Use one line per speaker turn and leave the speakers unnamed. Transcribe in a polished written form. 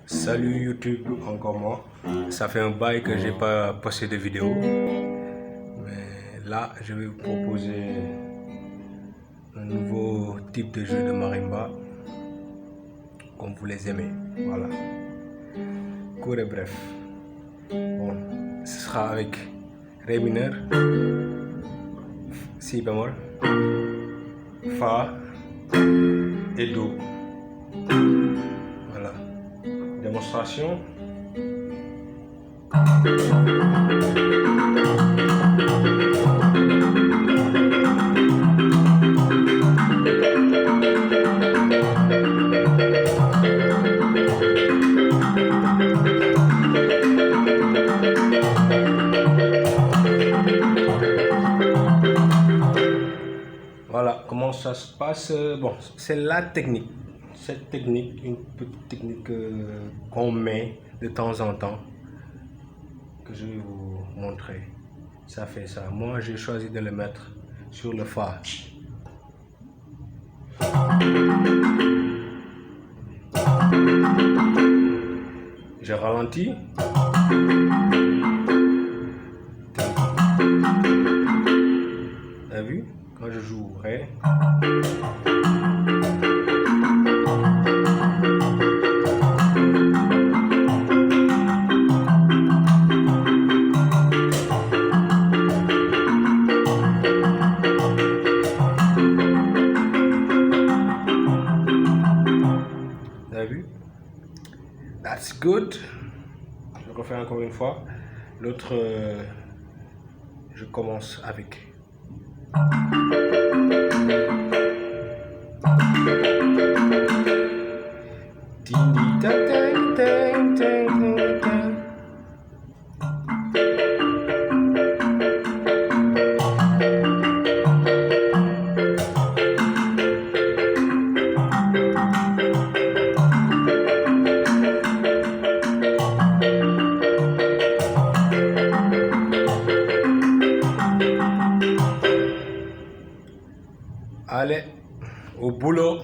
Salut YouTube, encore moi. Ça fait un bail que j'ai pas posté de vidéo. Mais là, je vais vous proposer un nouveau type de jeu de marimba. Comme vous les aimez. Voilà. Court et bref. Bon, ce sera avec Ré mineur, Si bémol, Fa et Do. Voilà. Démonstration. Voilà comment ça se passe. Bon, c'est la technique. Cette technique, une petite technique qu'on met de temps en temps, que je vais vous montrer. Ça fait ça. Moi, j'ai choisi de le mettre sur le Fa. Je ralentis. T'as vu? Quand je joue Ré. T'as vu? That's good. Je refais encore une fois. L'autre, je commence avec. Allez, au boulot.